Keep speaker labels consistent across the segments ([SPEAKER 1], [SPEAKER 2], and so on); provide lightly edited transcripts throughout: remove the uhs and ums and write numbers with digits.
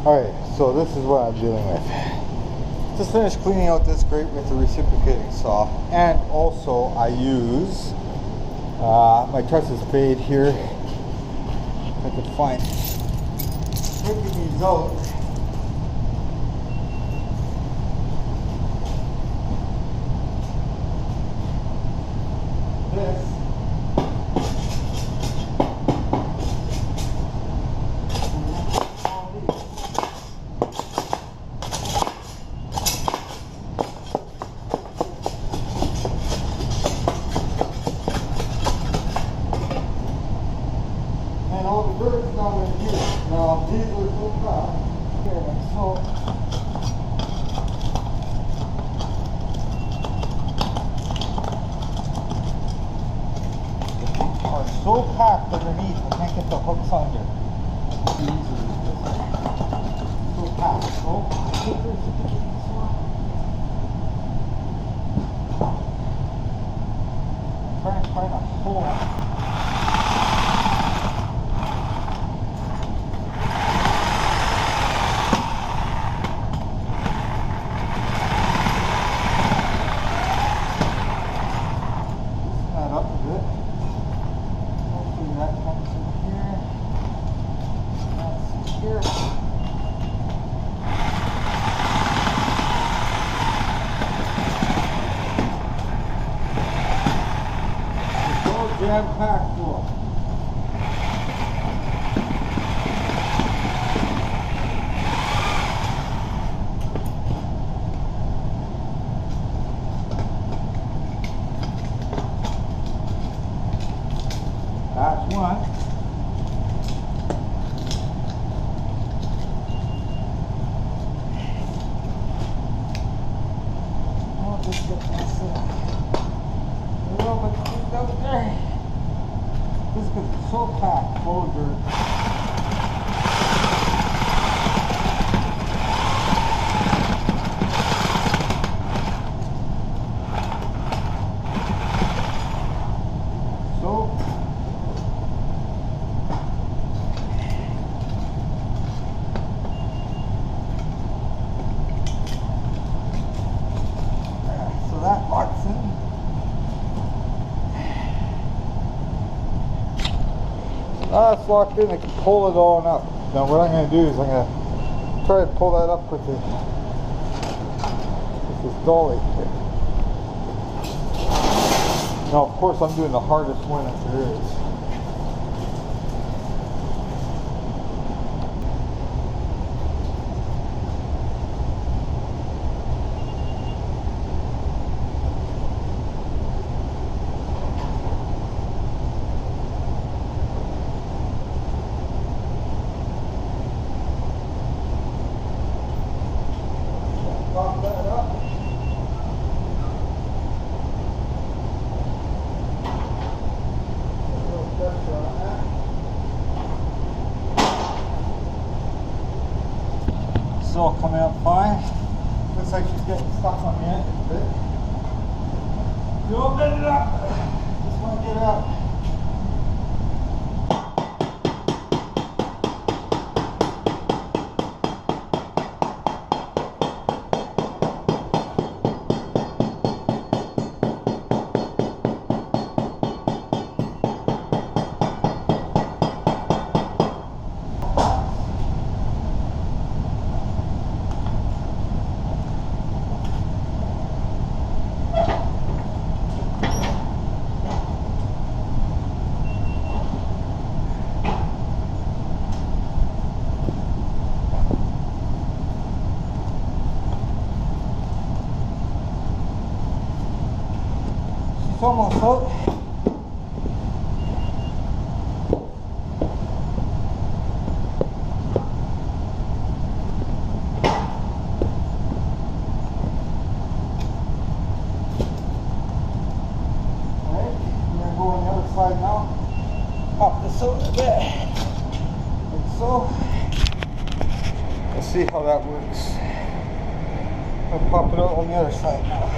[SPEAKER 1] Alright, so this is what I'm dealing with. Just finished cleaning out this grate with the reciprocating saw, and also I use my trusted spade here. If I could find taking these out. This and all the birds down in here. Now these are so fast. Here, like so. They are so packed underneath, I can't get the hooks under. These are so packed. So I think there's this one. I'm trying to find a hole. Jam-packed full. That's one. I'll just get myself a little bit cleaned out there. This is so packed, full of dirt. So, that locks in. It's locked in, I can pull it all up. Now what I'm going to do is I'm going to try to pull that up with this dolly here. Now of course I'm doing the hardest one that there is. Pop that up. A little pressure on that. Still coming up fine. Looks like she's getting stuck on the end a bit. You open it up. Just want to get out. It's almost out. Now, pop this out a bit, like so. Let's see how that works. I'll pop it out on the other side now.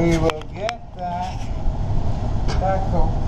[SPEAKER 1] we will get that backhoe.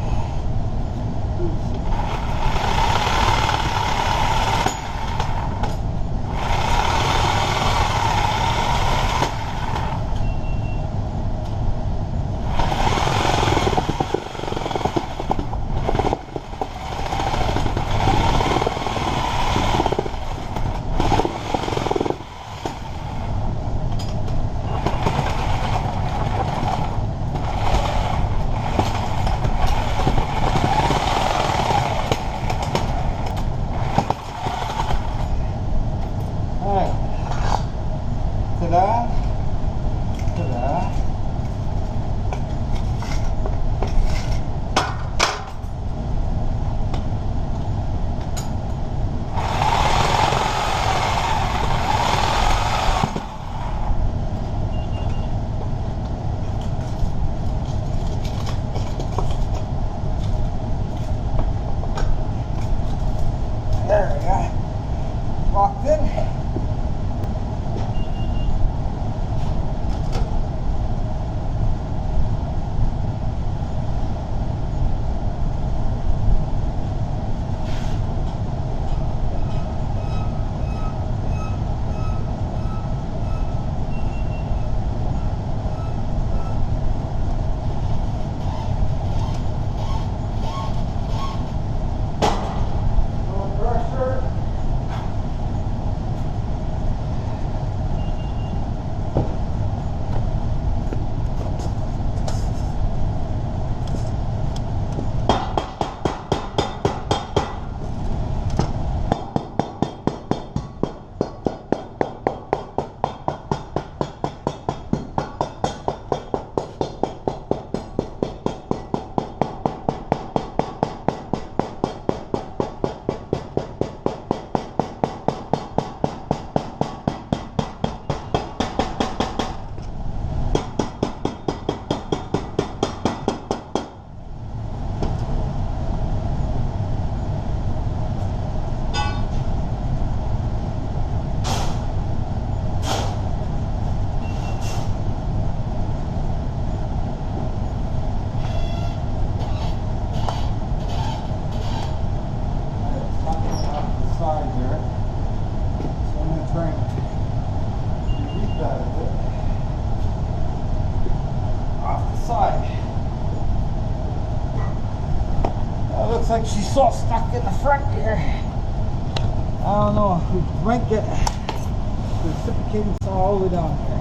[SPEAKER 1] Looks like she's so stuck in the front here. I don't know. We might get the reciprocating saw all the way down here.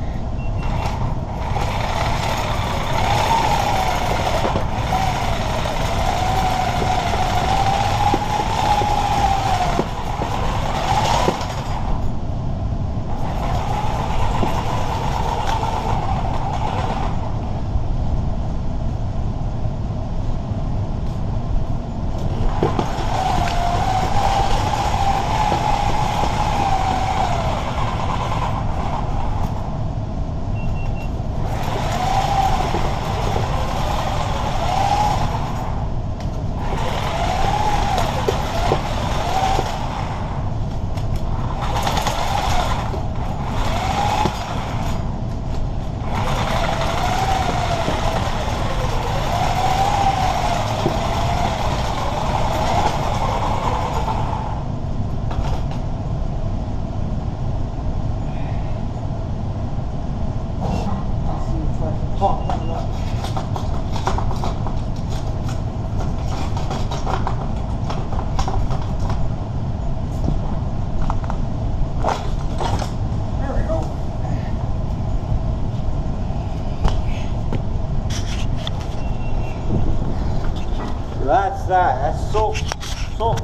[SPEAKER 1] That's that. That's so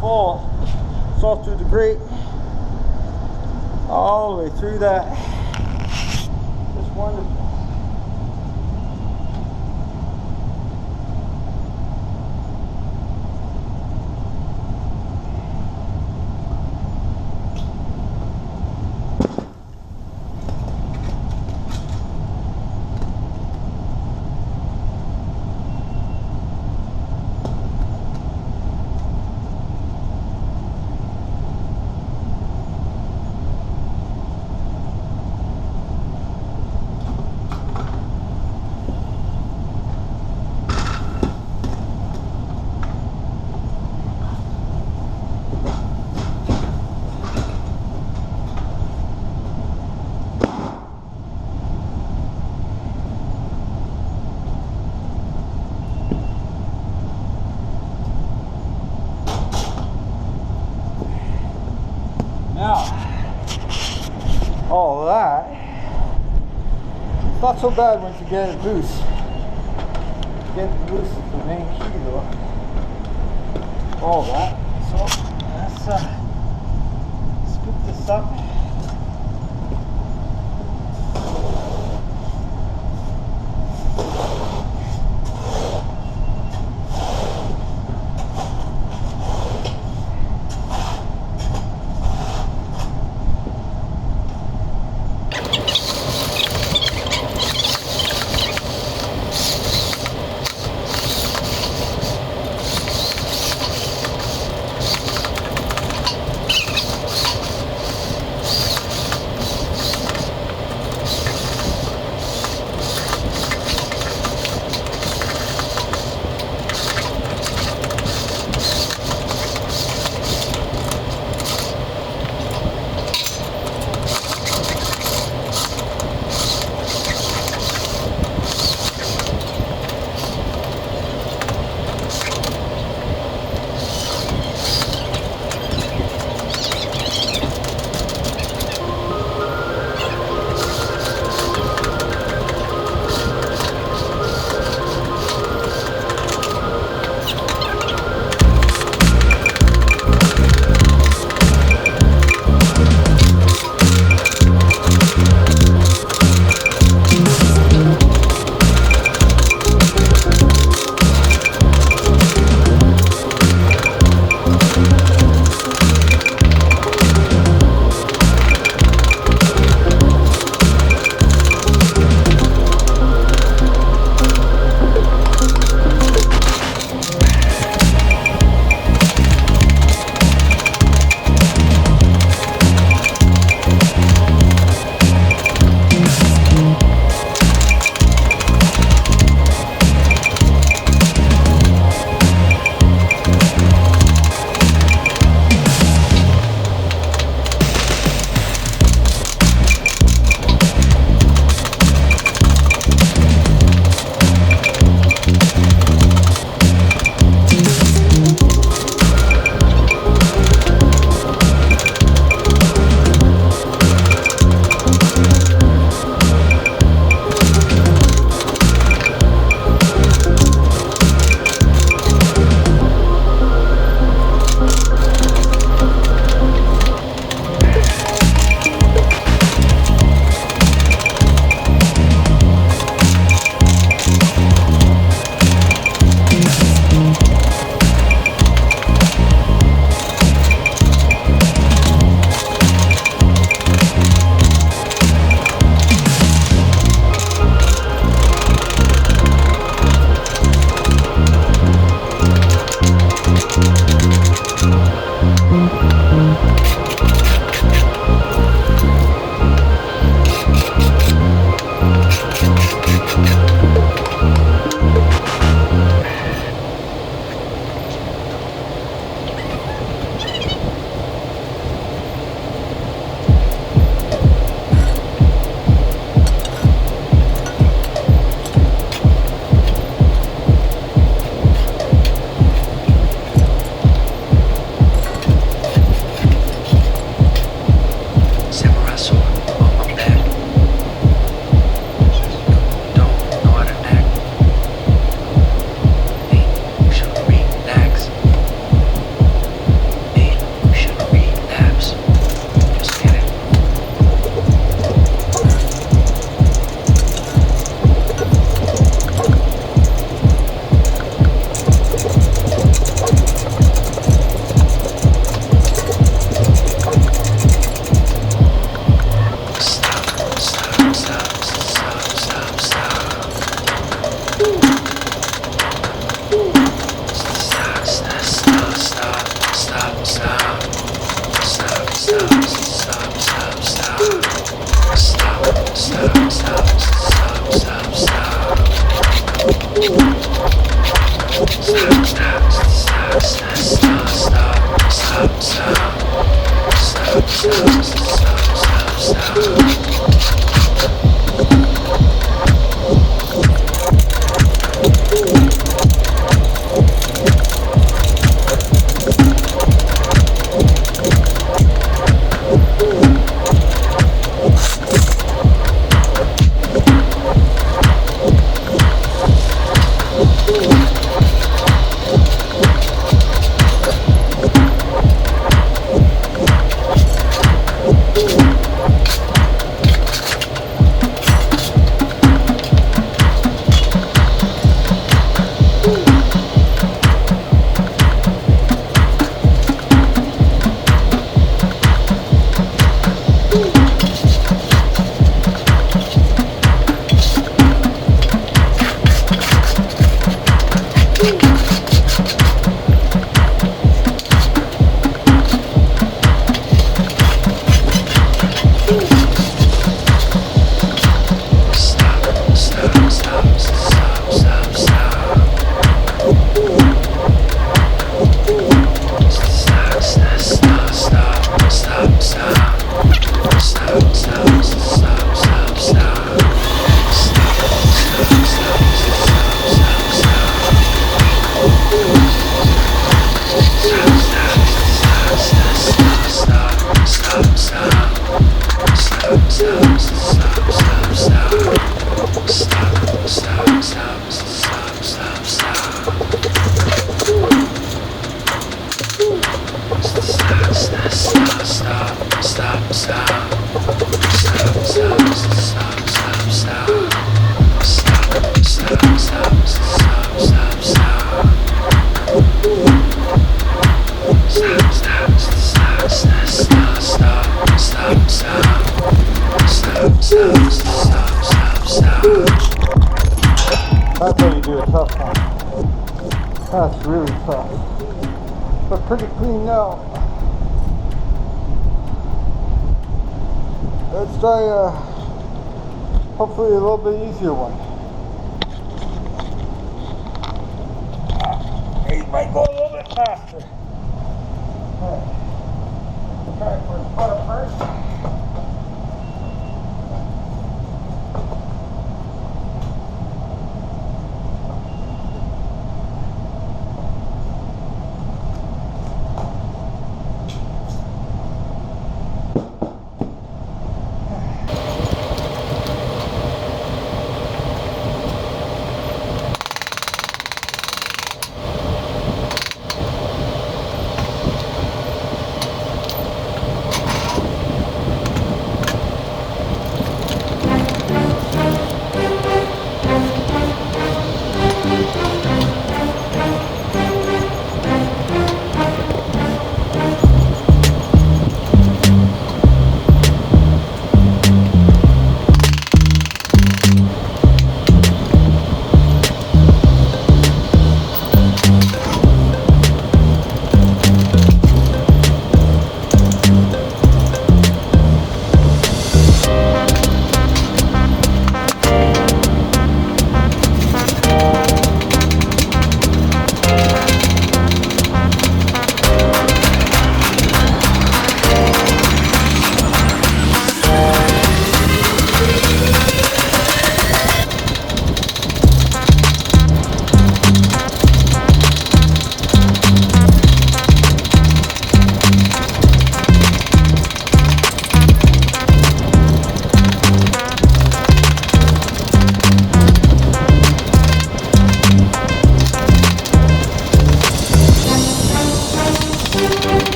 [SPEAKER 1] full. So through the grate, all the way through that. Just wonderful. all that. It's not so bad once you get it loose. Get it loose is the main key though. All that. So let's scoop this up. That's how you do a tough one. That's really tough. But pretty clean now. Let's try hopefully a little bit easier one. It might go a little bit faster. Alright. Try for the putter first.